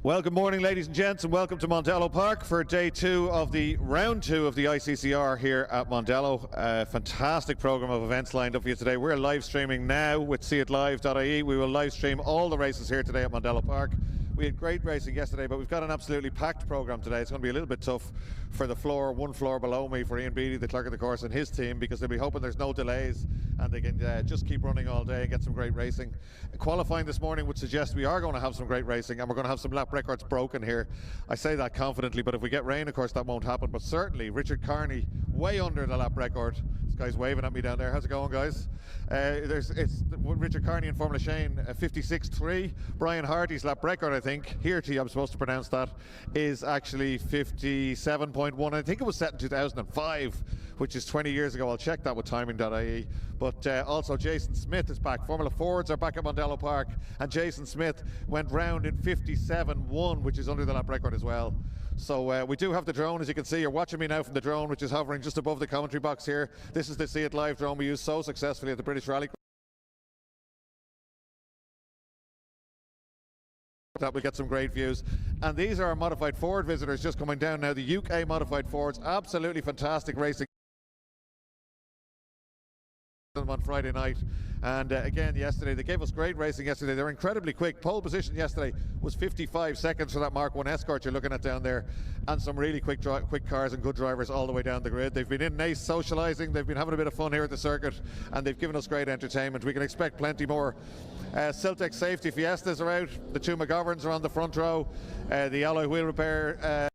Well, good morning, ladies and gents, and welcome to Mondello Park for day two of the round two of the ICCR here at Mondello. Fantastic program of events lined up for you today. We're live streaming now with seeitlive.ie. We will live stream all the races here today at Mondello Park. We had great racing yesterday, but we've got an absolutely packed program today. It's going to be a little bit tough for the floor, one floor below me, for Ian Beattie, the clerk of the course, and his team, because they'll be hoping there's no delays and they can just keep running all day and get some great racing. Qualifying this morning would suggest we are going to have some great racing, and we're going to have some lap records broken here. I say that confidently, but if we get rain, of course, that won't happen. But certainly, Richard Carney, way under the lap record. This guy's waving at me down there. How's it going, guys? It's Richard Carney in Formula Shane, 56.3. Brian Hardy's lap record, I think, Hearty, I'm supposed to pronounce that, is actually 57.1. I think it was set in 2005, which is 20 years ago. I'll check that with timing.ie. But also Jason Smith is back. Formula Fords are back at Mondello Park, and Jason Smith went round in 57.1, which is under the lap record as well. So we do have the drone, as you can see. You're watching me now from the drone, which is hovering just above the commentary box here. This is the See It Live drone we used so successfully at the British Rally. That we'll get some great views. And these are our modified Ford visitors just coming down now. The UK modified Fords, absolutely fantastic racing on Friday night, and again yesterday they gave us great racing yesterday. They were incredibly quick. Pole position yesterday was 55 seconds for that Mark 1 Escort you're looking at down there, and some really quick cars and good drivers all the way down the grid. They've been in Nace socialising, they've been having a bit of fun here at the circuit, and they've given us great entertainment. We can expect plenty more. Siltec Safety Fiestas are out, the two McGoverns are on the front row, the alloy wheel repair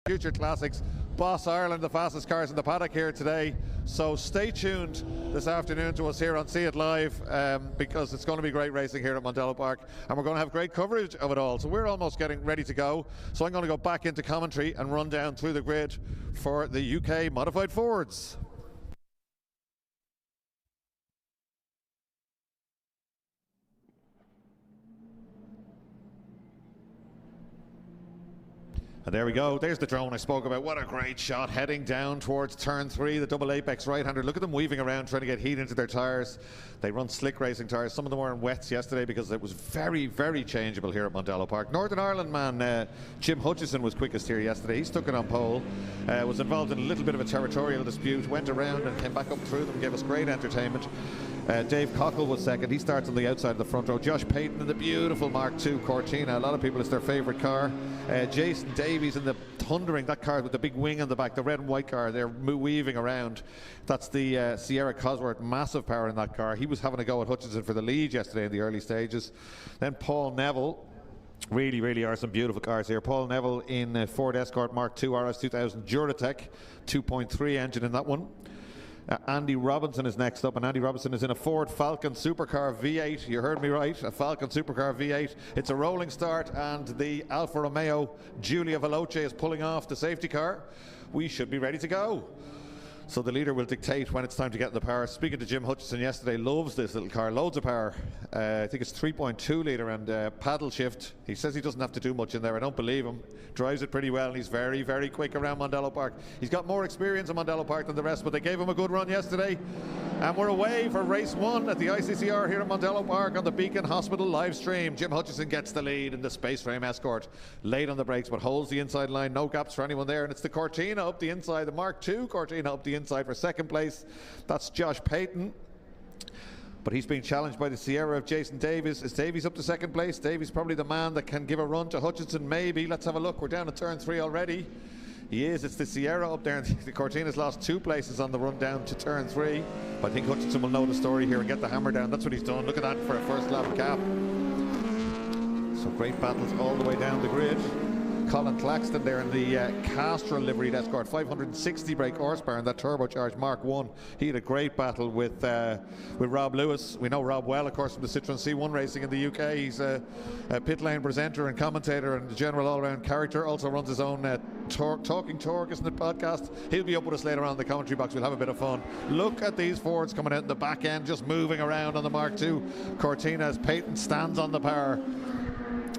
Future Classics, Boss Ireland, the fastest cars in the paddock here today. So stay tuned this afternoon to us here on See It Live, because it's going to be great racing here at Mondello Park, and we're going to have great coverage of it all. So we're almost getting ready to go. So I'm going to go back into commentary and run down through the grid for the UK modified Fords. And there we go, there's the drone I spoke about. What a great shot, heading down towards turn 3, the double apex right-hander. Look at them weaving around, trying to get heat into their tyres. They run slick racing tyres. Some of them were in wets yesterday because it was very, very changeable here at Mondello Park. Northern Ireland man Jim Hutchison was quickest here yesterday. He stuck it on pole, was involved in a little bit of a territorial dispute, went around and came back up through them, gave us great entertainment. Dave Cockle was second. He starts on the outside of the front row. Josh Payton in the beautiful Mark II Cortina. A lot of people, it's their favourite car. Jason Davies in the thundering, that car with the big wing on the back, the red and white car, they're weaving around. That's the Sierra Cosworth, massive power in that car. He was having a go at Hutchinson for the lead yesterday in the early stages. Then Paul Neville. Really are some beautiful cars here. Paul Neville in Ford Escort Mark II RS 2000 Duratec, 2.3 engine in that one. Andy Robinson is next up, and Andy Robinson is in a Ford Falcon Supercar V8. You heard me right, a Falcon Supercar V8. It's a rolling start, and the Alfa Romeo Giulia Veloce is pulling off the safety car. We should be ready to go. So the leader will dictate when it's time to get in the power. Speaking to Jim Hutchison yesterday, loves this little car, loads of power. I think it's 3.2 litre and paddle shift. He says he doesn't have to do much in there. I don't believe him. Drives it pretty well, and he's very, very quick around Mondello Park. He's got more experience in Mondello Park than the rest, but they gave him a good run yesterday. And we're away for race 1 at the ICCR here at Mondello Park on the Beacon Hospital live stream. Jim Hutchison gets the lead in the Space Frame Escort. Late on the brakes, but holds the inside line. No gaps for anyone there. And it's the Cortina up the inside, the Mark II Cortina up the inside for second place. That's Josh Payton. But he's being challenged by the Sierra of Jason Davies. Is Davies up to second place? Davies probably the man that can give a run to Hutchinson, maybe. Let's have a look. We're down at turn 3 already. He is. It's the Sierra up there, and the Cortina's lost 2 places on the run down to turn 3. But I think Hutchinson will know the story here and get the hammer down. That's what he's done. Look at that for a first lap cap. So great battles all the way down the grid. Colin Claxton there in the Castrol liveried Escort, 560 brake horsepower in that turbocharged Mark 1. He had a great battle with Rob Lewis. We know Rob well, of course, from the Citroen C1 racing in the UK. He's a pit lane presenter and commentator and general all-round character. Also runs his own Talking Torque, isn't it, podcast? He'll be up with us later on in the commentary box. We'll have a bit of fun. Look at these Fords coming out in the back end, just moving around on the Mark II Cortina as Payton stands on the power.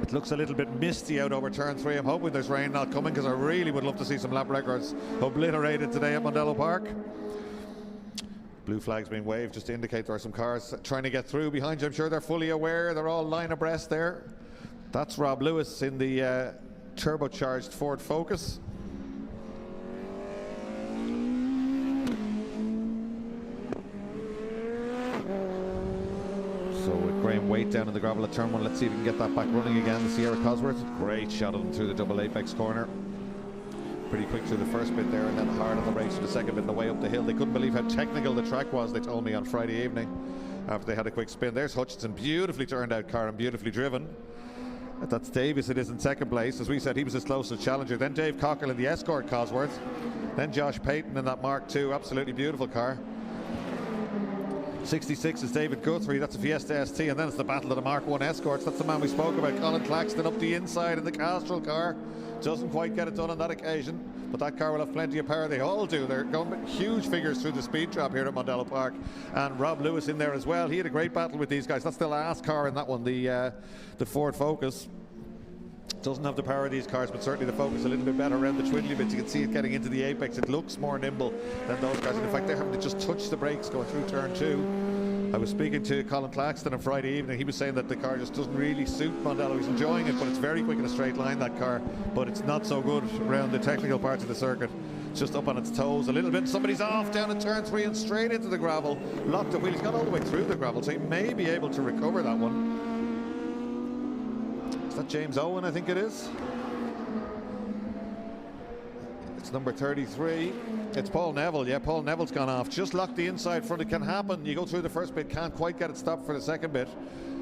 It looks a little bit misty out over turn 3. I'm hoping there's rain not coming, because I really would love to see some lap records obliterated today at Mondello Park. Blue flag's being waved just to indicate there are some cars trying to get through behind you. I'm sure they're fully aware. They're all line abreast there. That's Rob Lewis in the turbocharged Ford Focus. So with Graham Waite down in the gravel at turn 1, let's see if we can get that back running again. The Sierra Cosworth, great shot of them through the double apex corner. Pretty quick through the first bit there, and then hard on the brakes for the second bit and the way up the hill. They couldn't believe how technical the track was, they told me on Friday evening after they had a quick spin. There's Hutchinson, beautifully turned out car and beautifully driven. That's Davis, it is in second place. As we said, he was his closest challenger. Then Dave Cockle in the Escort Cosworth. Then Josh Payton in that Mark II, absolutely beautiful car. 66 is David Guthrie, that's a Fiesta ST, and then it's the battle of the Mark I Escorts. That's the man we spoke about, Colin Claxton up the inside in the Castrol car. Doesn't quite get it done on that occasion, but that car will have plenty of power. They all do. They're going huge figures through the speed trap here at Mondello Park, and Rob Lewis in there as well. He had a great battle with these guys. That's the last car in that one, the Ford Focus. Doesn't have the power of these cars, but certainly the Focus a little bit better around the twiddly bits. You can see it getting into the apex. It looks more nimble than those cars, and in fact they're having to just touch the brakes going through turn 2. I was speaking to Colin Claxton on Friday evening. He was saying that the car just doesn't really suit Mondello. He's enjoying it, but it's very quick in a straight line, that car, but it's not so good around the technical parts of the circuit. It's just up on its toes a little bit. Somebody's off down in turn 3 and straight into the gravel. Locked the wheel. He's got all the way through the gravel, so he may be able to recover that one. Is that James Owen, I think it is? It's number 33. It's Paul Neville. Yeah, Paul Neville's gone off. Just locked the inside front. It can happen. You go through the first bit, can't quite get it stopped for the second bit.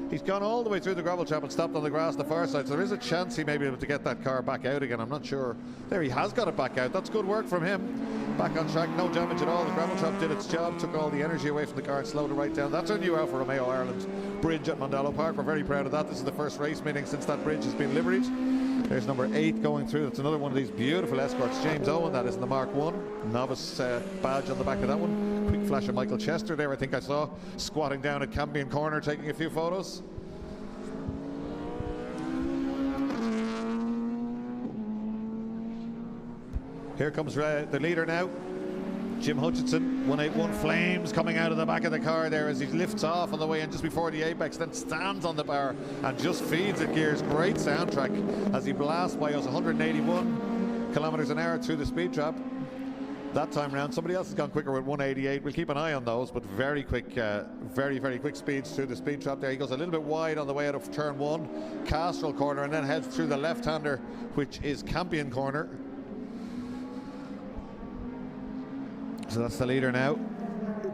He's gone all the way through the gravel trap and stopped on the grass on the far side, so there is a chance he may be able to get that car back out again. I'm not sure. There, he has got it back out. That's good work from him. Back on track, no damage at all. The gravel trap did its job, took all the energy away from the car and slowed it right down. That's our new Alfa Romeo Ireland bridge at Mondello Park. We're very proud of that. This is the first race meeting since that bridge has been liveried. There's number 8 going through. That's another one of these beautiful Escorts. James Owen, that is in the Mark I. Novice badge on the back of that one. Quick flash of Michael Chester there, I think I saw, squatting down at Campion Corner taking a few photos. Here comes the leader now, Jim Hutchinson. 181 Flames coming out of the back of the car there as he lifts off on the way in just before the apex, then stands on the bar and just feeds it gears. Great soundtrack as he blasts by us 181 kilometers an hour through the speed trap. That time round, somebody else has gone quicker with 188. We'll keep an eye on those, but very quick, very quick speeds through the speed trap there. He goes a little bit wide on the way out of turn 1, Castrol corner, and then heads through the left-hander, which is Campion corner. So that's the leader now,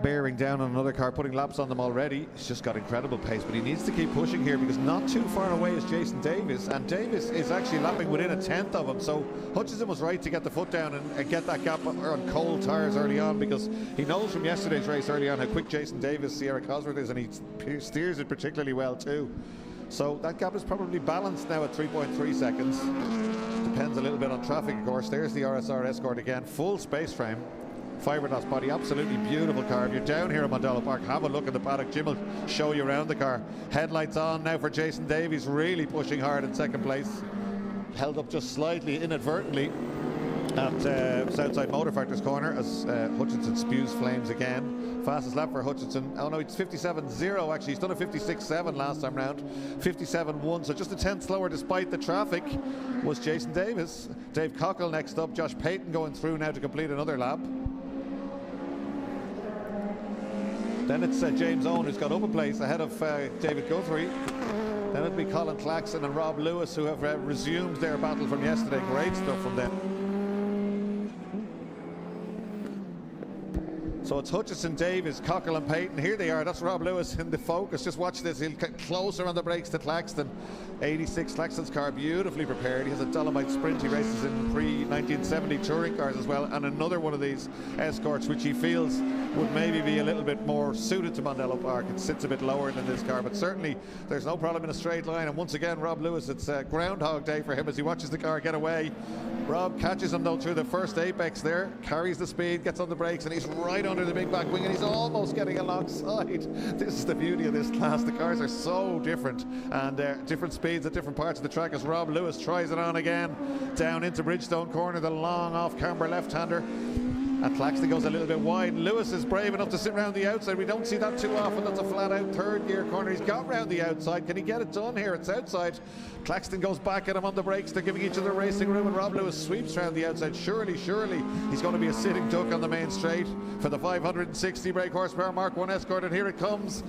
bearing down on another car, putting laps on them already. He's just got incredible pace, but he needs to keep pushing here because not too far away is Jason Davis, and Davis is actually lapping within a tenth of him. So Hutchinson was right to get the foot down and get that gap on cold tyres early on, because he knows from yesterday's race early on how quick Jason Davis, Sierra Cosworth is, and he steers it particularly well too. So that gap is probably balanced now at 3.3 seconds. Depends a little bit on traffic, of course. There's the RSR Escort again, full space frame. Fiberglass body, absolutely beautiful car. If you're down here at Mondello Park, have a look at the paddock. Jim will show you around the car. Headlights on now for Jason Davies, really pushing hard in second place. Held up just slightly inadvertently at Southside Motor Factors corner as Hutchinson spews flames again. Fastest lap for Hutchinson. Oh no, it's 57.0 actually. He's done a 56.7 last time round. 57.1, so just a tenth slower despite the traffic was Jason Davis. Dave Cockle next up. Josh Payton going through now to complete another lap. Then it's James Owen who's got up a place ahead of David Guthrie. Then it'll be Colin Claxton and Rob Lewis who have resumed their battle from yesterday. Great stuff from them. So it's Hutchinson, Davis, Cockle and Payton. Here they are. That's Rob Lewis in the Focus. Just watch this. He'll get closer on the brakes to Claxton. 86, Claxton's car beautifully prepared. He has a Dolomite Sprint. He races in pre-1970 touring cars as well, and another one of these Escorts which he feels would maybe be a little bit more suited to Mondello Park. It sits a bit lower than this car, but certainly there's no problem in a straight line. And once again, Rob Lewis, it's Groundhog Day for him as he watches the car get away. Rob catches him though through the first apex there, carries the speed, gets on the brakes, and he's right under the big back wing, and he's almost getting alongside. This is the beauty of this class. The cars are so different, and different speeds at different parts of the track as Rob Lewis tries it on again down into Bridgestone corner, the long off-camber left-hander. And Claxton goes a little bit wide. Lewis is brave enough to sit around the outside. We don't see that too often. That's a flat out third gear corner. He's got round the outside. Can he get it done here? It's outside. Claxton goes back at him on the brakes. They're giving each other racing room, and Rob Lewis sweeps round the outside. Surely he's going to be a sitting duck on the main straight for the 560 brake horsepower Mark 1 Escort, and here it comes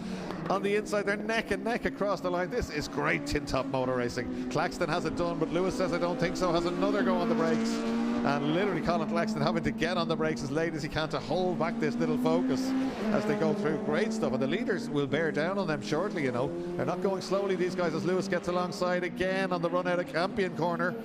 on the inside. They're neck and neck across the line. This is great tin top motor racing. Claxton has it done, but Lewis says I don't think so. Has another go on the brakes. And literally Colin Claxton having to get on the brakes as late as he can to hold back this little Focus as they go through. Great stuff, and the leaders will bear down on them shortly, you know. They're not going slowly, these guys, as Lewis gets alongside again on the run out of Campion corner.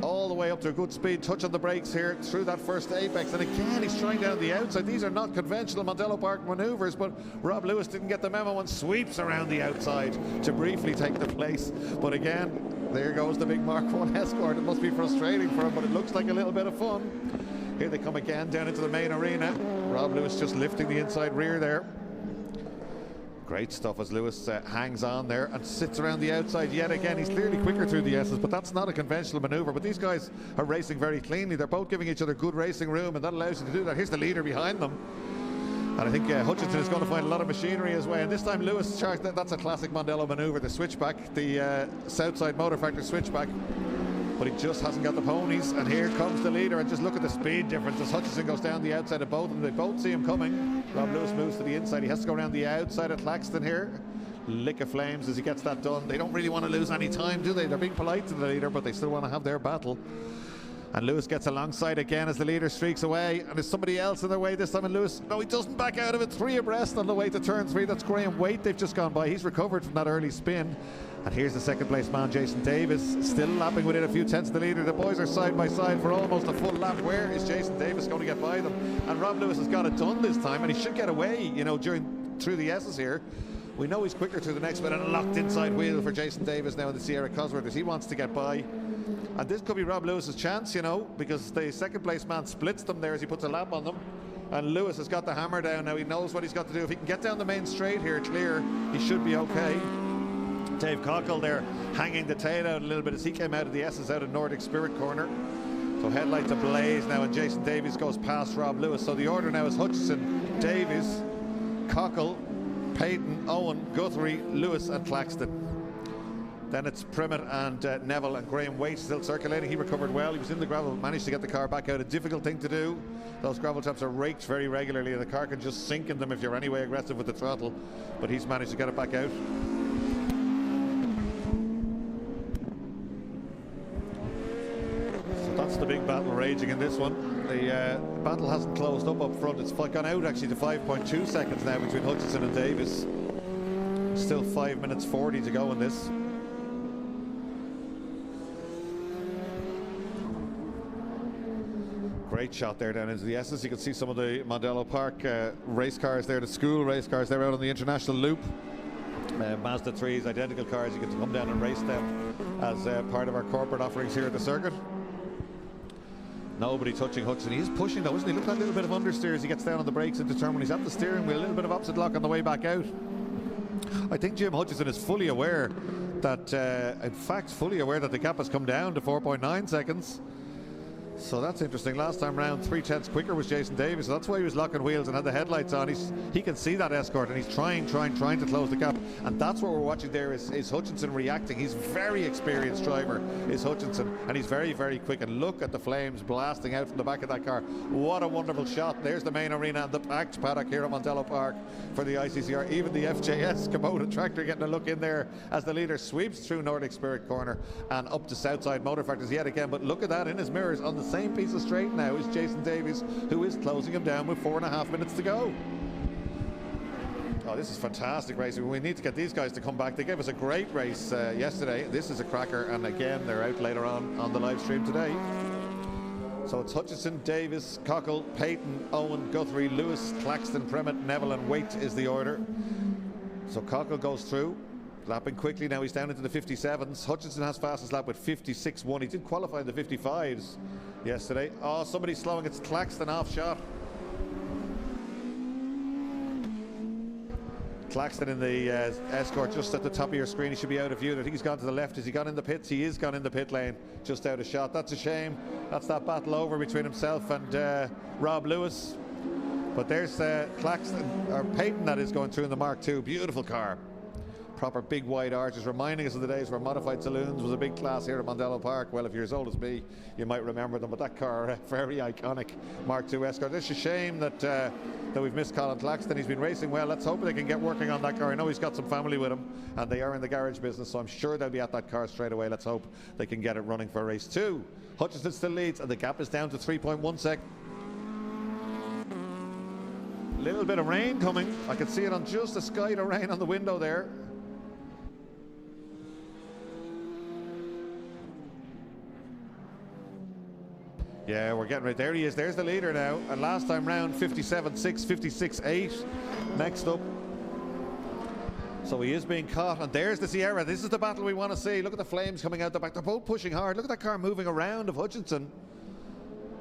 All the way up to a good speed, touch on the brakes here through that first apex, and again he's trying down the outside. These are not conventional Mondello Park maneuvers, but Rob Lewis didn't get the memo and sweeps around the outside to briefly take the place. But again, there goes the big Mark 1 Escort. It must be frustrating for him, but it looks like a little bit of fun. Here they come again down into the main arena. Rob Lewis just lifting the inside rear there. Great stuff as Lewis hangs on there and sits around the outside yet again. He's clearly quicker through the S's, but that's not a conventional maneuver. But these guys are racing very cleanly. They're both giving each other good racing room, and that allows you to do that. Here's the leader behind them. And I think Hutchinson is going to find a lot of machinery his way. And this time Lewis charged. That's a classic Mondello maneuver, the switchback, the Southside Motor Factory switchback. But he just hasn't got the ponies. And here comes the leader. And just look at the speed difference as Hutchinson goes down the outside of both of them. They both see him coming. Rob Lewis moves to the inside. He has to go around the outside of Claxton here. Lick of flames as he gets that done. They don't really want to lose any time, do they? They're being polite to the leader, but they still want to have their battle. And Lewis gets alongside again as the leader streaks away, and there's somebody else in their way this time, and Lewis, no, he doesn't back out of it. 3 abreast on the way to turn 3. That's Graham Waite they've just gone by. He's recovered from that early spin. And here's the second place man, Jason Davis, still lapping within a few tenths of the leader. The boys are side by side for almost a full lap. Where is Jason Davis going to get by them? And Rob Lewis has got it done this time, and he should get away, you know, through the S's here. We know he's quicker through the next bit, and a locked inside wheel for Jason Davis now in the Sierra Cosworth as he wants to get by. And this could be Rob Lewis's chance, you know, because the second place man splits them there as he puts a lap on them. And Lewis has got the hammer down now. He knows what he's got to do. If he can get down the main straight here clear, he should be okay. Dave Cockle there hanging the tail out a little bit as he came out of the S's out of Nordic Spirit corner. So headlights ablaze now, and Jason Davies goes past Rob Lewis. So the order now is Hutchinson, Davies, Cockle, Payton, Owen, Guthrie, Lewis and Claxton. Then it's Primmett and Nat'l, and Graham Waite still circulating. He recovered well. He was in the gravel, managed to get the car back out. A difficult thing to do. Those gravel traps are raked very regularly, and the car can just sink in them if you're anyway aggressive with the throttle. But he's managed to get it back out. So that's the big battle raging in this one. The battle hasn't closed up front. It's gone out actually to 5.2 seconds now between Hutchinson and Davis. Still 5 minutes 40 to go in this. Great shot there down into the S's. You can see some of the Mondello Park race cars there, the school race cars. They're out on the international loop. Mazda 3s, identical cars. You get to come down and race them as part of our corporate offerings here at the circuit. Nobody touching Hudson. He's pushing though, isn't he? Look at a little bit of understeer as he gets down on the brakes and determined. He's at the steering wheel, a little bit of opposite lock on the way back out. I think Jim Hutchinson is fully aware that, in fact, fully aware that the gap has come down to 4.9 seconds. So that's interesting. Last time round, 3/10 quicker was Jason Davis. So that's why he was locking wheels and had the headlights on. He can see that Escort, and he's trying to close the gap. And that's what we're watching there is Hutchinson reacting. He's very experienced driver, is Hutchinson, and he's very, very quick. And look at the flames blasting out from the back of that car. What a wonderful shot. There's the main arena and the packed paddock here at Mondello Park for the ICCR. Even the FJS Kubota tractor getting a look in there as the leader sweeps through Nordic Spirit corner and up to Southside Motor Factors yet again. But look at that in his mirrors on the same piece of straight now is Jason Davies, who is closing him down with 4.5 minutes to go. Oh, this is fantastic racing. We need to get these guys to come back. They gave us a great race yesterday. This is a cracker, and again they're out later on the live stream today. So it's Hutchinson, Davis, Cockle, Payton, Owen, Guthrie, Lewis, Claxton, Primmett, Nat'l and Waite is the order. So Cockle goes through, lapping quickly now. He's down into the 57s. Hutchinson has fastest lap with 56.1. He did qualify in the 55s yesterday. Oh, somebody's slowing. It's Claxton off shot. Claxton in the escort just at the top of your screen. He should be out of view. I think he's gone to the left. Has he gone in the pits? He is gone in the pit lane, just out of shot. That's a shame. That's that battle over between himself and Rob Lewis. But there's Claxton, or Peyton, that is, going through in the Mark II. Beautiful car. Proper big wide arches, reminding us of the days where modified saloons was a big class here at Mondello Park. Well, if you're as old as me, you might remember them, but that car, very iconic Mark II Escort. It's a shame that that we've missed Colin Claxton. He's been racing well. Let's hope they can get working on that car. I know he's got some family with him, and they are in the garage business, so I'm sure they'll be at that car straight away. Let's hope they can get it running for race 2. Hutchinson still leads, and the gap is down to 3.1 seconds. Little bit of rain coming. I can see it on just a sky of rain on the window there. Yeah, we're getting right there. He is. There's the leader now. And last time round, 57.6, 56.8. Next up. So he is being caught. And there's the Sierra. This is the battle we want to see. Look at the flames coming out the back. They're both pushing hard. Look at that car moving around of Hutchinson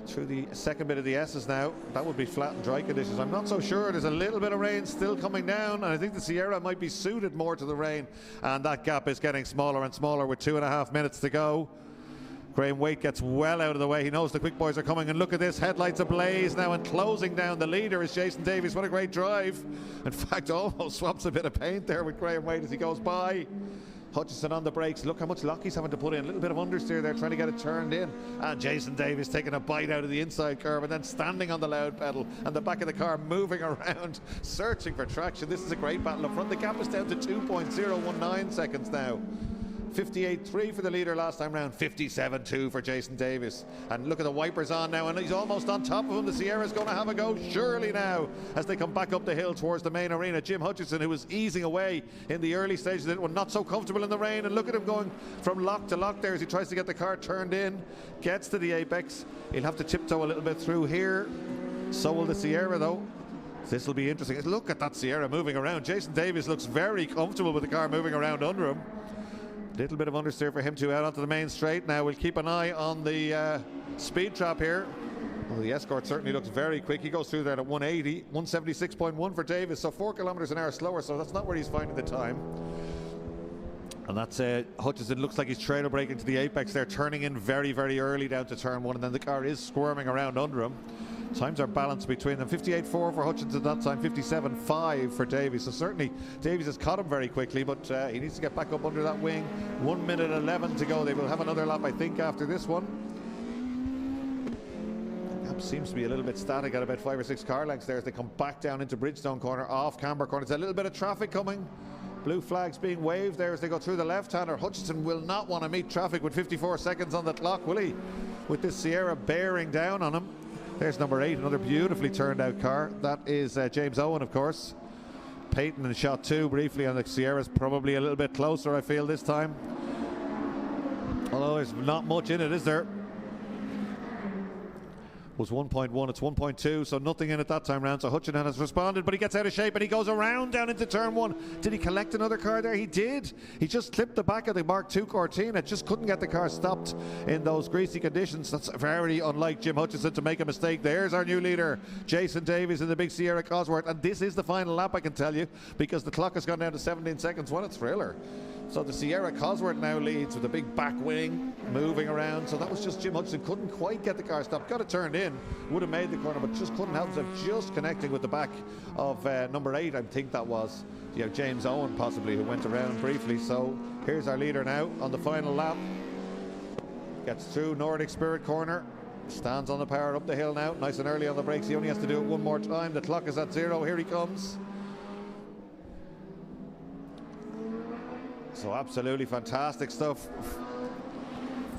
through the second bit of the S's now. That would be flat and dry conditions. I'm not so sure. There's a little bit of rain still coming down, and I think the Sierra might be suited more to the rain. And that gap is getting smaller and smaller with 2.5 minutes to go. Graham Waite gets well out of the way. He knows the quick boys are coming, and look at this, headlights ablaze now, and closing down. The leader is Jason Davies. What a great drive. In fact, almost swaps a bit of paint there with Graham Waite as he goes by. Hutchinson on the brakes. Look how much lock he's having to put in. A little bit of understeer there, trying to get it turned in. And Jason Davies taking a bite out of the inside curve and then standing on the loud pedal, and the back of the car moving around, searching for traction. This is a great battle up front. The gap is down to 2.019 seconds now. 58.3 for the leader last time round, 57.2 for Jason Davies. And look at the wipers on now, and he's almost on top of him. The Sierra's going to have a go surely now as they come back up the hill towards the main arena. Jim Hutchinson, who was easing away in the early stages of it, was not so comfortable in the rain, and look at him going from lock to lock there as he tries to get the car turned in, gets to the apex. He'll have to tiptoe a little bit through here. So will the Sierra though. This will be interesting. Look at that Sierra moving around. Jason Davies looks very comfortable with the car moving around under him. Little bit of understeer for him to out onto the main straight. Now we'll keep an eye on the speed trap here. Well, the Escort certainly looks very quick. He goes through there at 180, 176.1 for Davis, so 4 kilometers an hour slower, so that's not where he's finding the time. And that's Hutchinson looks like he's trailer braking to the apex there, turning in very, very early down to turn 1, and then the car is squirming around under him. Times are balanced between them. 58.4 for Hutchinson that time, 57.5 for Davies. So certainly Davies has caught him very quickly, but he needs to get back up under that wing. 1 minute 11 to go. They will have another lap, I think, after this one. The gap seems to be a little bit static at about 5 or 6 car lengths there as they come back down into Bridgestone corner, off Camber corner. There's a little bit of traffic coming. Blue flags being waved there as they go through the left-hander. Hutchinson will not want to meet traffic with 54 seconds on the clock, will he? With this Sierra bearing down on him. There's number 8, another beautifully turned out car. That is James Owen, of course. Peyton in shot 2 briefly, and the Sierra's probably a little bit closer, I feel, this time. Although there's not much in it, is there? Was 1.1, it's 1.2, so nothing in it that time round. So Hutchinson has responded, but he gets out of shape and he goes around down into turn 1. Did he collect another car there? He did. He just clipped the back of the Mark II Cortina, just couldn't get the car stopped in those greasy conditions. That's very unlike Jim Hutchinson to make a mistake. There's our new leader, Jason Davies in the big Sierra Cosworth, and this is the final lap, I can tell you, because the clock has gone down to 17 seconds. What a thriller. So the Sierra Cosworth now leads with a big back wing moving around. So that was just Jim Hutchinson. Couldn't quite get the car stopped. Got it turned in. Would have made the corner, but just couldn't help himself. Just connecting with the back of number 8, I think that was. You have James Owen possibly, who went around briefly. So here's our leader now on the final lap. Gets through Nordic Spirit corner. Stands on the power up the hill now. Nice and early on the brakes. He only has to do it one more time. The clock is at 0. Here he comes. So absolutely fantastic stuff.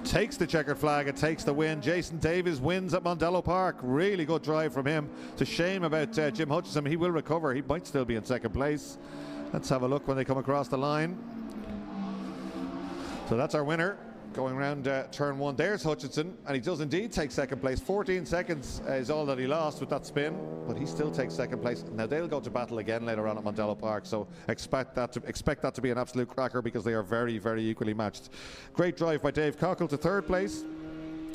Takes the checkered flag, it takes the win. Jason Davies wins at Mondello Park. Really good drive from him. It's a shame about Jim Hutchinson. He will recover. He might still be in second place. Let's have a look when they come across the line. So that's our winner. Going around turn 1, there's Hutchinson, and he does indeed take second place. 14 seconds is all that he lost with that spin, but he still takes second place. Now they'll go to battle again later on at Mondello Park, so expect that to be an absolute cracker because they are very, very equally matched. Great drive by Dave Cockle to third place.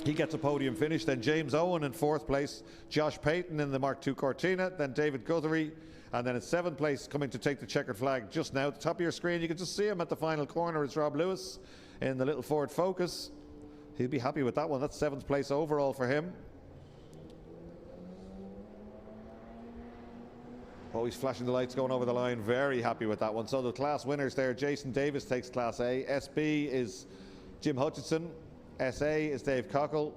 He gets a podium finish. Then James Owen in fourth place. Josh Payton in the Mark II Cortina. Then David Guthrie And then in 7th place, coming to take the checkered flag just now at the top of your screen, you can just see him at the final corner. It's Rob Lewis in the little Ford Focus. He'll be happy with that one. That's 7th place overall for him. Always flashing the lights going over the line. Very happy with that one. So the class winners there, Jason Davis takes Class A. SB is Jim Hutchinson. SA is Dave Cockle.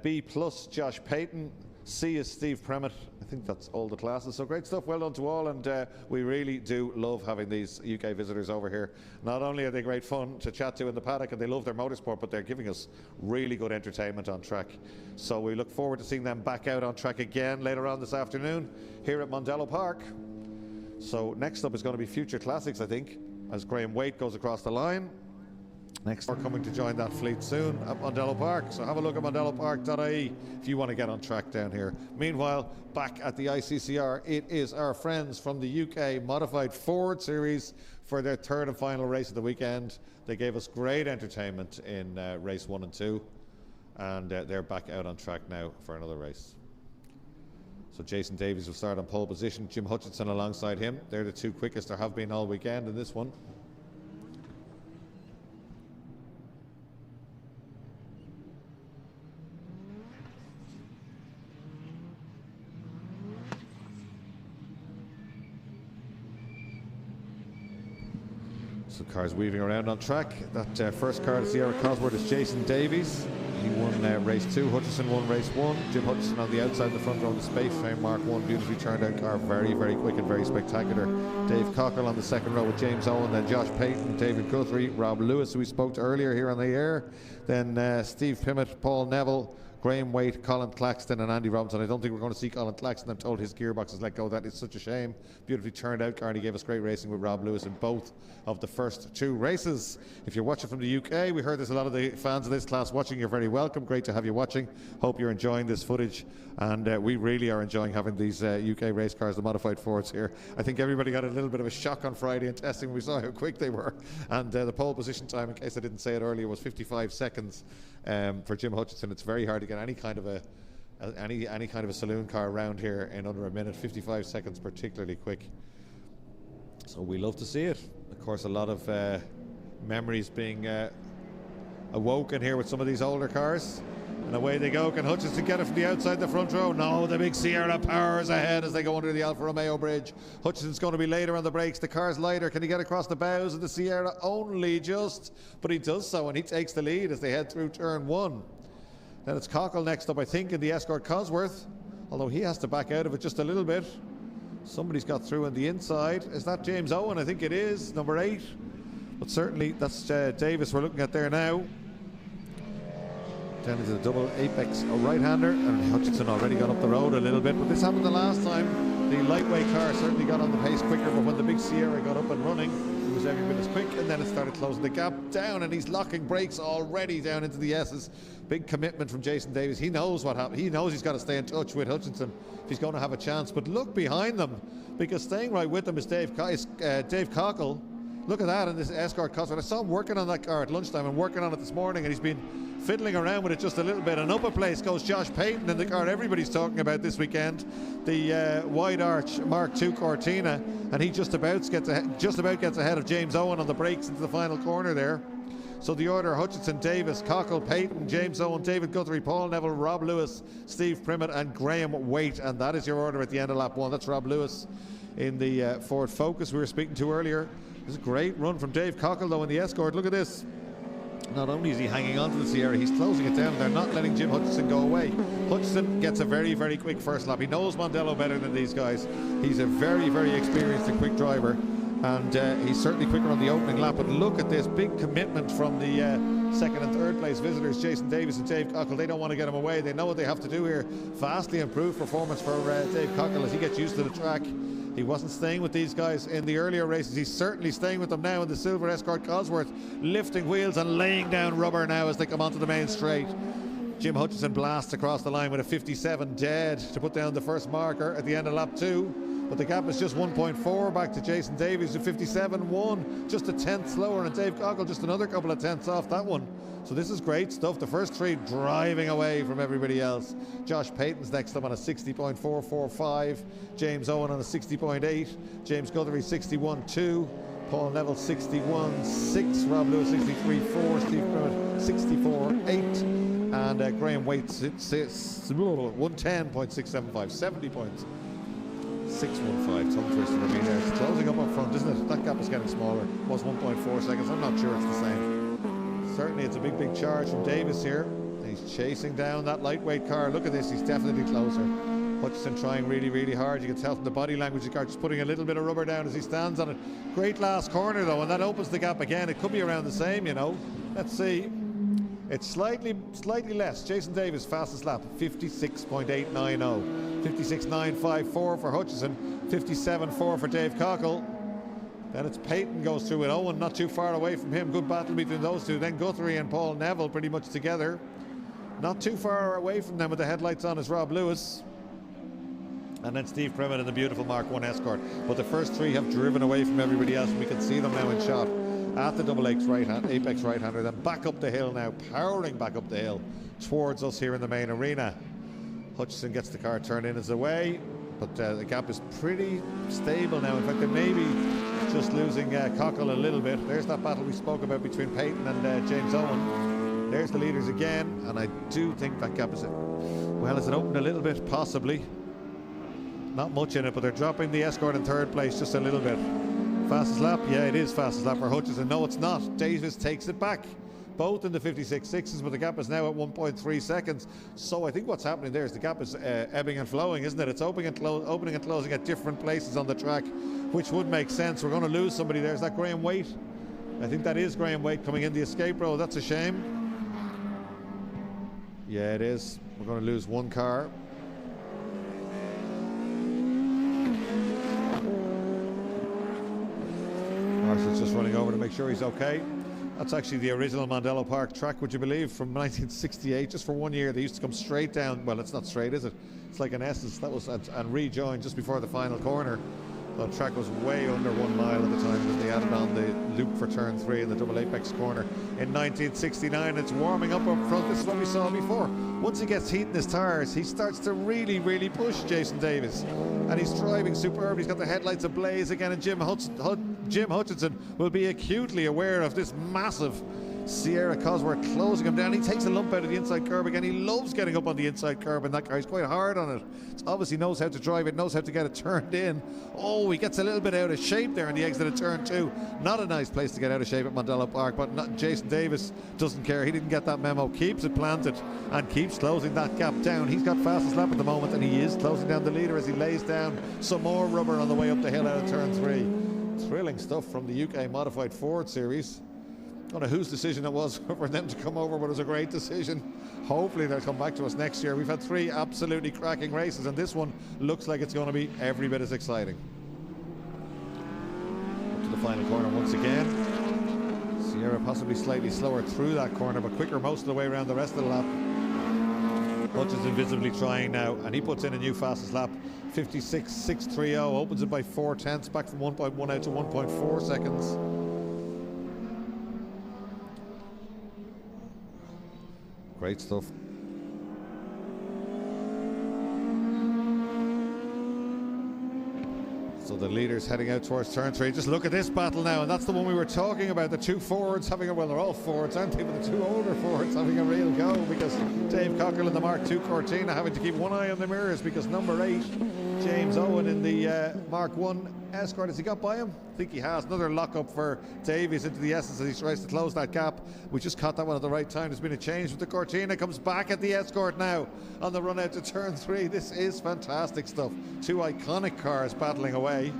B plus Josh Payton. C is Steve Premmett. I think that's all the classes. So great stuff. Well done to all. And we really do love having these UK visitors over here. Not only are they great fun to chat to in the paddock and they love their motorsport, but they're giving us really good entertainment on track. So we look forward to seeing them back out on track again later on this afternoon here at Mondello Park. So next up is going to be Future Classics, I think, as Graham Waite goes across the line. Next, we're coming to join that fleet soon at Mondello Park. So have a look at mondellopark.ie if you want to get on track down here. Meanwhile, back at the ICCR, it is our friends from the UK Modified Ford Series for their 3rd and final race of the weekend. They gave us great entertainment in race 1 and 2. And they're back out on track now for another race. So Jason Davies will start on pole position. Jim Hutchinson alongside him. They're the 2 quickest there have been all weekend in this one. So cars weaving around on track. That first car to Sierra Cosworth is Jason Davies. He won race 2. Hutchinson won race 1. Jim Hutchinson on the outside, the front row of the Space Frame Mark 1. Beautifully turned out car. Very, very quick and very spectacular. Dave Cockle on the 2nd row with James Owen. Then Josh Payton, David Guthrie, Rob Lewis, who we spoke to earlier here on the air. Then Steve Pimmett, Paul Neville, Graham Waite, Colin Claxton and Andy Robinson. I don't think we're going to see Colin Claxton. I'm told his gearbox is let go. That is such a shame. Beautifully turned out car, and he gave us great racing with Rob Lewis in both of the first 2 races. If you're watching from the UK, we heard there's a lot of the fans of this class watching. You're very welcome. Great to have you watching. Hope you're enjoying this footage, and we really are enjoying having these UK race cars, the modified Fords here. I think everybody got a little bit of a shock on Friday in testing. We saw how quick they were, and the pole position time, in case I didn't say it earlier, was 55 seconds for Jim Hutchinson. It's very hard to get any kind of a saloon car around here in under a minute. 55 seconds, particularly quick. So we love to see it. Of course, a lot of memories being awoken here with some of these older cars. And away they go. Can Hutchinson get it from the outside the front row? No, the big Sierra powers ahead as they go under the Alfa Romeo bridge. Hutchinson's going to be later on the brakes. The car's lighter. Can he get across the bows of the Sierra? Only just. But he does so, and he takes the lead as they head through turn 1. Then it's Cockle next up, I think, in the Escort Cosworth. Although he has to back out of it just a little bit. Somebody's got through on the inside. Is that James Owen? I think it is, number 8. But certainly that's Davis we're looking at there now. Down into the double apex right-hander, and Hutchinson already got up the road a little bit, but this happened the last time. The lightweight car certainly got on the pace quicker, but when the big Sierra got up and running, it was every bit as quick, and then it started closing the gap down, and he's locking brakes already down into the S's. Big commitment from Jason Davies. He knows what happened. He knows he's got to stay in touch with Hutchinson if he's going to have a chance. But look behind them, because staying right with them is Dave Cockle. Look at that in this Escort Cosworth. I saw him working on that car at lunchtime and working on it this morning, and he's been fiddling around with it just a little bit. And up a place goes Josh Payton in the car everybody's talking about this weekend, the wide arch Mark II Cortina, and he just about gets ahead of James Owen on the brakes into the final corner there. So the order: Hutchinson, Davis, Cockle, Payton, James Owen, David Guthrie, Paul Neville, Rob Lewis, Steve Primmett and Graham Waite, and that is your order at the end of lap 1. That's Rob Lewis in the Ford Focus we were speaking to earlier. This is a great run from Dave Cockle though in the Escort. Look at this. Not only is he hanging on to the Sierra, he's closing it down. They're not letting Jim Hutchinson go away. Hutchinson gets a very, very quick first lap. He knows Mondello better than these guys. He's a very, very experienced and quick driver, and he's certainly quicker on the opening lap. But look at this big commitment from the second and third place visitors, Jason Davis and Dave Cockle. They don't want to get him away. They know what they have to do here. Vastly improved performance for Dave Cockle as he gets used to the track. He wasn't staying with these guys in the earlier races. He's certainly staying with them now in the silver Escort Cosworth, lifting wheels and laying down rubber now as they come onto the main straight. Jim Hutchinson blasts across the line with a 57 dead to put down the first marker at the end of lap 2. But the gap is just 1.4 back to Jason Davies, who 57.1, just a tenth slower, and Dave Cockle just another couple of tenths off that one. So this is great stuff. The first three driving away from everybody else. Josh Payton's next up on a 60.445. James Owen on a 60.8. James Guthrie 61.2. Paul Neville 61.6. Rob Lewis 63.4. Steve Primmett 64.8. And Graham Waite 110.675. 70 points. 615. Tongue twister for me there. It's closing up front, isn't it? That gap is getting smaller. It was 1.4 seconds. I'm not sure it's the same. Certainly it's a big charge from Davis here. He's chasing down that lightweight car. Look at this, he's definitely closer. Hutchison trying really hard. You can tell from the body language of the car, just putting a little bit of rubber down as he stands on it. Great last corner though, and that opens the gap again. It could be around the same, you know. Let's see. It's slightly less. Jason Davis, fastest lap, 56.890. 56.954 for Hutchison. 57.4 for Dave Cockle. Then it's Payton goes through with Owen, not too far away from him. Good battle between those two. Then Guthrie and Paul Neville pretty much together. Not too far away from them with the headlights on is Rob Lewis. And then Steve Primmett in the beautiful Mark 1 Escort. But the first three have driven away from everybody else, and we can see them now in shot at the Apex right-hander. Then back up the hill now, powering back up the hill towards us here in the main arena. Hutchison gets the car turned in as the way, but the gap is pretty stable now. In fact, they may be just losing Cockle a little bit. There's that battle we spoke about between Payton and James Owen. There's the leaders again, and I do think that gap is well, is it opened a little bit? Possibly. Not much in it, but they're dropping the Escort in third place just a little bit. Fastest lap? Yeah, it is fastest lap for Hutchison. No, it's not. Davis takes it back. Both in the 56.6s, but the gap is now at 1.3 seconds. So I think what's happening there is the gap is ebbing and flowing, isn't it? It's opening and closing at different places on the track, which would make sense. We're going to lose somebody there. Is that Graham Waite? I think that is Graham Waite coming in the escape row. That's a shame. Yeah, it is. We're going to lose one car. Marshall's just running over to make sure he's okay. That's actually the original Mondello Park track, would you believe, from 1968. Just for 1 year, they used to come straight down. Well, it's not straight, is it? It's like an S. That was and rejoin just before the final corner. The track was way under 1 mile at the time when they added on the loop for turn 3 in the double apex corner in 1969. It's warming up front. This is what we saw before. Once he gets heat in his tires, he starts to really push Jason Davis, and he's driving superb. He's got the headlights ablaze again, and Jim Hutchinson will be acutely aware of this massive Sierra Cosworth closing him down. He takes a lump out of the inside curb again. He loves getting up on the inside curb in that car. He's quite hard on it. It obviously knows how to drive it, knows how to get it turned in. Oh, he gets a little bit out of shape there in the exit of turn 2. Not a nice place to get out of shape at Mondello Park, but Jason Davis doesn't care. He didn't get that memo. Keeps it planted and keeps closing that gap down. He's got fastest lap at the moment, and he is closing down the leader as he lays down some more rubber on the way up the hill out of turn 3. Thrilling stuff from the UK Modified Ford Series. I don't know whose decision it was for them to come over, but it was a great decision. Hopefully they'll come back to us next year. We've had 3 absolutely cracking races, and this one looks like it's going to be every bit as exciting. Up to the final corner once again. Sierra possibly slightly slower through that corner, but quicker most of the way around the rest of the lap. Hutchins invisibly trying now, and he puts in a new fastest lap, 56.630, opens it by 4/10, back from 1.1 out to 1.4 seconds. Great stuff. So the leader's heading out towards turn 3. Just look at this battle now, and that's the one we were talking about. The 2 Fords having a, well, they're all Fords, aren't they? But the 2 older Fords having a real go, because Dave Cockle in the Mark II Cortina having to keep one eye on the mirrors, because number 8, James Owen in the Mark I Escort, has he got by him? I think he has. Another lock-up for Davies into the Essence as he tries to close that gap. We just caught that one at the right time. There's been a change with the Cortina. Comes back at the Escort now on the run out to turn 3. This is fantastic stuff. 2 iconic cars battling away.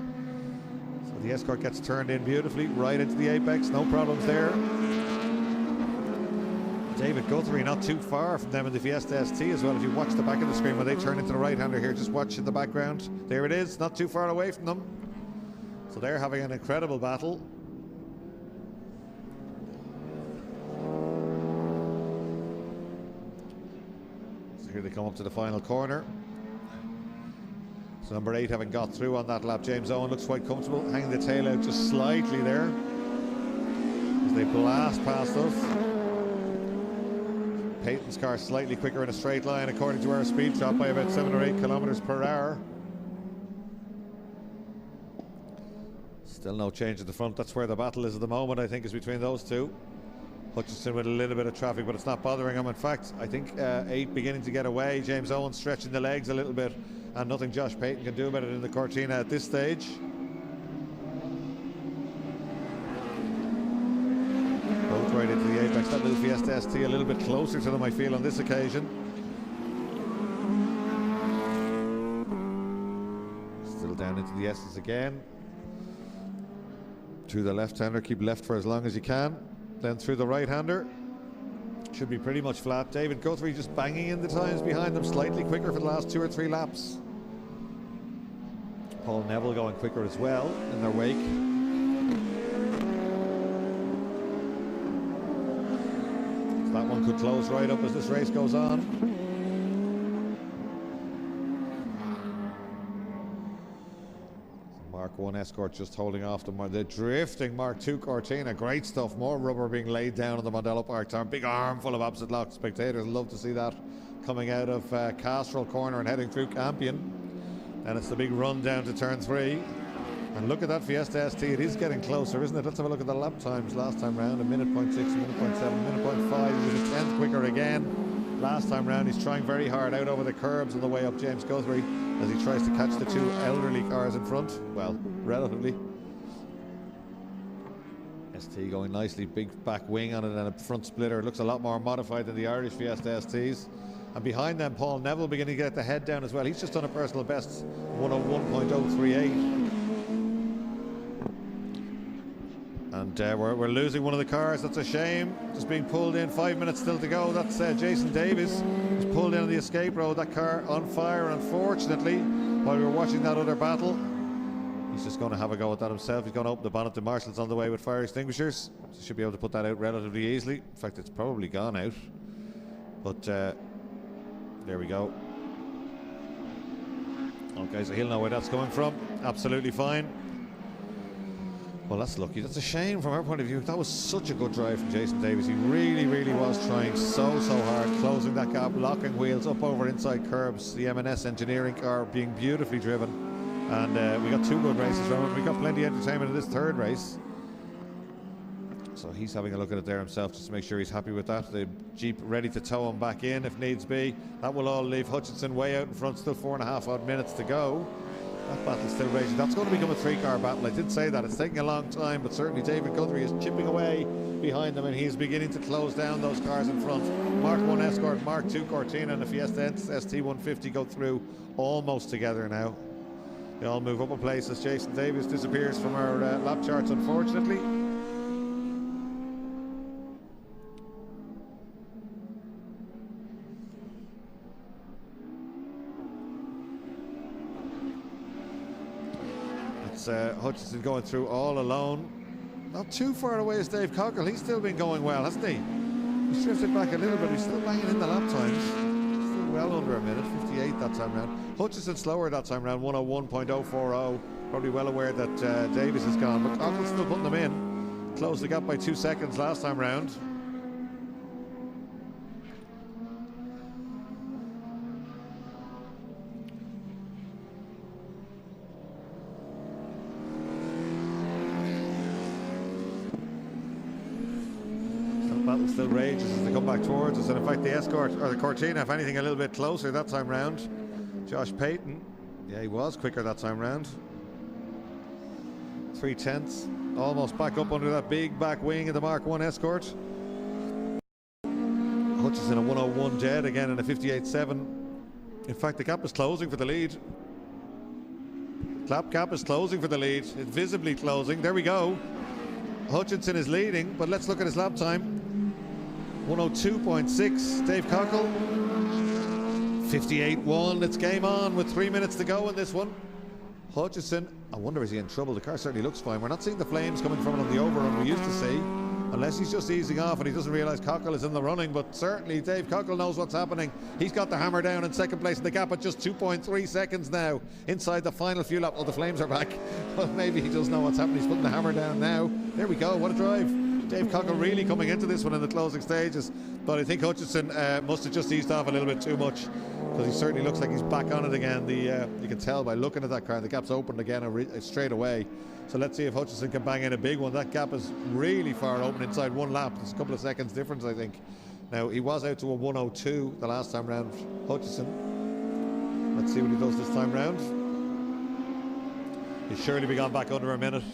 So the Escort gets turned in beautifully right into the apex. No problems there. David Guthrie not too far from them in the Fiesta ST as well. If you watch the back of the screen when they turn into the right-hander here, just watch in the background. There it is, not too far away from them. So they're having an incredible battle. So here they come up to the final corner. So number 8 having got through on that lap. James Owen looks quite comfortable, hanging the tail out just slightly there as they blast past us. Payton's car slightly quicker in a straight line according to our speed trap by about 7 or 8 kilometers per hour. Still no change at the front. That's where the battle is at the moment, I think, is between those two. Hutchinson with a little bit of traffic, but it's not bothering him. In fact, I think 8 beginning to get away. James Owens stretching the legs a little bit, and nothing Josh Payton can do about it in the Cortina at this stage. Both right into the apex. That little Fiesta ST a little bit closer to them, I feel, on this occasion. Still down into the S's again. To the left-hander, keep left for as long as you can. Then through the right-hander. Should be pretty much flat. David Guthrie just banging in the times behind them, slightly quicker for the last 2 or 3 laps. Paul Neville going quicker as well in their wake. So that one could close right up as this race goes on. Mark 1 Escort just holding off the drifting Mark 2 Cortina. Great stuff. More rubber being laid down on the Mondello Park turn. Big armful of opposite lock. Spectators love to see that coming out of Castrol Corner and heading through Campion. And it's the big run down to turn 3. And look at that Fiesta ST. It is getting closer, isn't it? Let's have a look at the lap times last time round. 1.6 minutes, 1.7 minutes, 1.5. He was a 10th quicker again. Last time round, he's trying very hard out over the curbs on the way up James Guthrie as he tries to catch the 2 elderly cars in front. Well, relatively. ST going nicely, big back wing on it and a front splitter. It looks a lot more modified than the Irish Fiesta STs. And behind them, Paul Neville beginning to get the head down as well. He's just done a personal best, 101.038. And we're losing one of the cars. That's a shame. Just being pulled in. 5 minutes still to go. That's Jason Davies. He's pulled in on the escape road. That car on fire, unfortunately, while we were watching that other battle. He's just going to have a go at that himself. He's going to open the bonnet. The marshal's on the way with fire extinguishers. So should be able to put that out relatively easily. In fact, it's probably gone out. But there we go. Okay, so he'll know where that's coming from. Absolutely fine. Well, that's lucky. That's a shame from our point of view. That was such a good drive from Jason Davies. He really, really was trying so hard, closing that gap, locking wheels up over inside curbs. The M&S engineering car being beautifully driven. And we got 2 good races from it. We got plenty of entertainment in this 3rd race. So he's having a look at it there himself just to make sure he's happy with that. The Jeep ready to tow him back in if needs be. That will all leave Hutchinson way out in front. Still 4.5 odd minutes to go. That battle's still raging. That's going to become a 3-car battle. I did say that. It's taking a long time, but certainly David Guthrie is chipping away behind them, and he's beginning to close down those cars in front. Mark 1 Escort, Mark 2 Cortina, and the Fiesta ST150 go through almost together now. They all move up a place as Jason Davies disappears from our lap charts, unfortunately. Hutchinson going through all alone. Not too far away is Dave Cockle. He's still been going well, hasn't he? He's drifted back a little bit. He's still banging in the lap times. Still well under a minute, 58 that time round. Hutchinson slower that time round, 101.040. Probably well aware that Davies is gone, but Cockle's still putting them in. Closed the gap by 2 seconds last time round. Battle still rages as they come back towards us, and in fact the Escort or the Cortina, if anything, a little bit closer that time round. Josh Payton, yeah, he was quicker that time round. 3/10, almost back up under that big back wing of the Mark 1 Escort. Hutchinson a 101 dead again in a 58.7. In fact, the gap is closing for the lead. Gap is closing for the lead. It's visibly closing. There we go. Hutchinson is leading, but let's look at his lap time. 102.6. Dave Cockle 58.1. It's game on with 3 minutes to go in this one. Hutchinson, I wonder, is he in trouble? The car certainly looks fine. We're not seeing the flames coming from it on the overrun we used to see, unless he's just easing off and he doesn't realise Cockle is in the running. But certainly Dave Cockle knows what's happening. He's got the hammer down in second place in the gap at just 2.3 seconds now inside the final few laps. Oh, the flames are back. Well, maybe he does know what's happening. He's putting the hammer down now. There we go. What a drive. Dave Cockle really coming into this one in the closing stages. But I think Hutchinson must have just eased off a little bit too much, because he certainly looks like he's back on it again. You can tell by looking at that car, the gap's opened again straight away. So let's see if Hutchinson can bang in a big one. That gap is really far open inside one lap. There's a couple of seconds difference, I think. Now, he was out to a 102 the last time round, Hutchinson. Let's see what he does this time round. He's surely be gone back under a minute.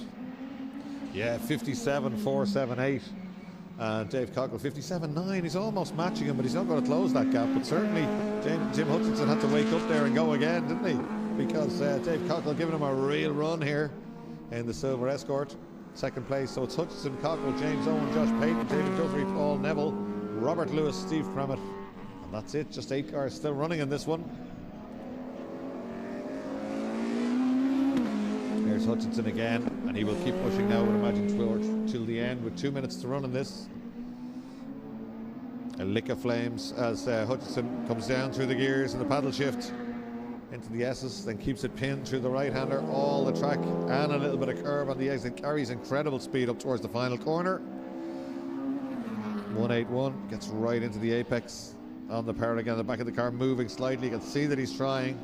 Yeah, 57.478. And Dave Cockle 57.9. He's almost matching him, but he's not going to close that gap. But certainly Jim Hutchinson had to wake up there and go again, didn't he? Because Dave Cockle giving him a real run here in the Silver Escort. Second place, so it's Hutchinson, Cockle, James Owen, Josh Payton, David Guthrie, Paul Neville, Robert Lewis, Steve Crammett. And that's it, just 8 cars still running in this one. Here's Hutchinson again, and he will keep pushing now, I would imagine, till the end, with 2 minutes to run in this. A lick of flames as Hutchinson comes down through the gears and the paddle shift into the S's, then keeps it pinned through the right-hander all the track and a little bit of curve on the exit. Carries incredible speed up towards the final corner. 181 gets right into the apex on the power again. The back of the car moving slightly. You can see that he's trying.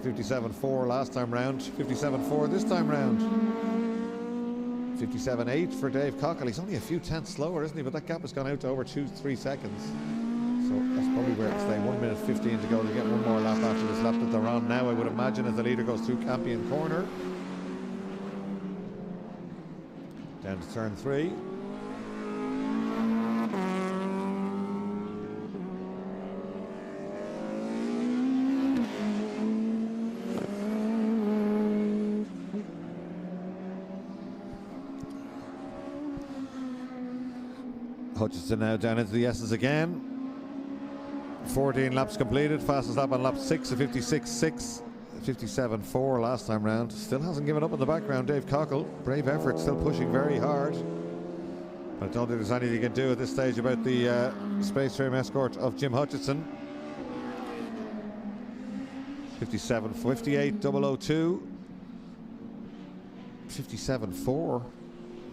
57.4 last time round. 57.4 this time round. 57.8 for Dave Cockle. He's only a few tenths slower, isn't he? But that gap has gone out to over 2-3 seconds. So that's probably where it's staying. 1 minute 15 to go. They get one more lap after this lap that they're on now, I would imagine, as the leader goes through Campion Corner. Down to turn 3. Hutchinson now down into the S's again. 14 laps completed. Fastest lap on lap 6 of 56.6. 57.4 last time round. Still hasn't given up in the background, Dave Cockle. Brave effort, still pushing very hard. But I don't think there's anything you can do at this stage about the Space Tram Escort of Jim Hutchinson. 57.58, 002. 57.4.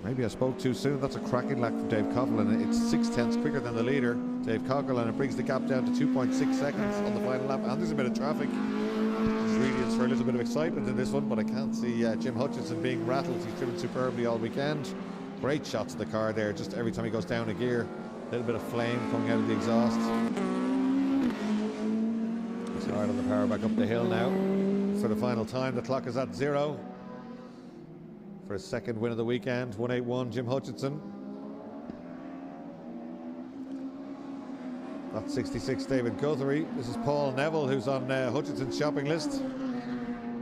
Maybe I spoke too soon. That's a cracking lap from Dave Cockle, and it's 6 tenths quicker than the leader, Dave Cockle, and it brings the gap down to 2.6 seconds on the final lap. And there's a bit of traffic. There's really for a little bit of excitement in this one, but I can't see Jim Hutchinson being rattled. He's driven superbly all weekend. Great shots of the car there. Just every time he goes down a gear, a little bit of flame coming out of the exhaust. He's hard on the power back up the hill now. For the final time, the clock is at 0. For his second win of the weekend, 181, Jim Hutchinson. That's 66, David Guthrie. This is Paul Neville, who's on Hutchinson's shopping list.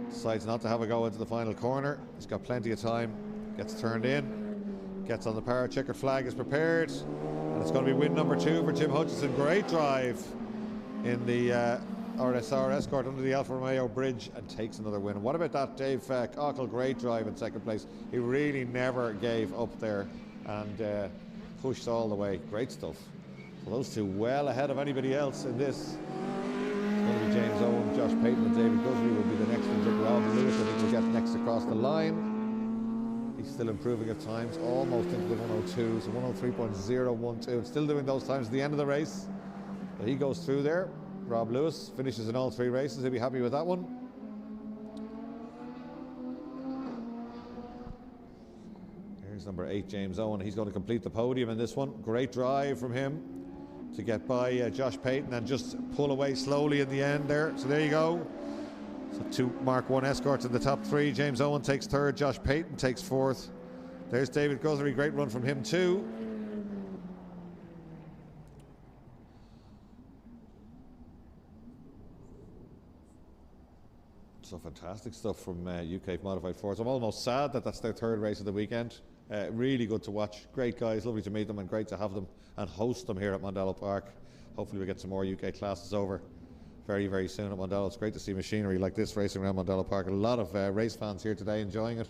Decides not to have a go into the final corner. He's got plenty of time. Gets turned in. Gets on the power. Checkered flag is prepared. And it's going to be win number 2 for Jim Hutchinson. Great drive in the RSR Escort under the Alfa Romeo bridge, and takes another win. What about that Dave Cockle? Great drive in second place. He really never gave up there and pushed all the way. Great stuff. So those two well ahead of anybody else in this. It's going to be James Owen, Josh Payton and David Guthrie will be the next ones up. Rob Lewis, I think, will get next across the line. He's still improving at times, almost into the 102, so 103.012. Still doing those times at the end of the race. So he goes through there. Rob Lewis finishes in all 3 races. He'll be happy with that one. Here's number 8, James Owen. He's going to complete the podium in this one. Great drive from him to get by Josh Payton and just pull away slowly in the end there. So there you go. So 2 Mark 1 Escorts in the top 3. James Owen takes 3rd. Josh Payton takes 4th. There's David Guthrie. Great run from him too. So fantastic stuff from UK Modified Force. I'm almost sad that that's their 3rd race of the weekend. Really good to watch. Great guys, lovely to meet them, and great to have them and host them here at Mondello Park. Hopefully we get some more UK classes over very, very soon at Mondello. It's great to see machinery like this racing around Mondello Park. A lot of race fans here today enjoying it.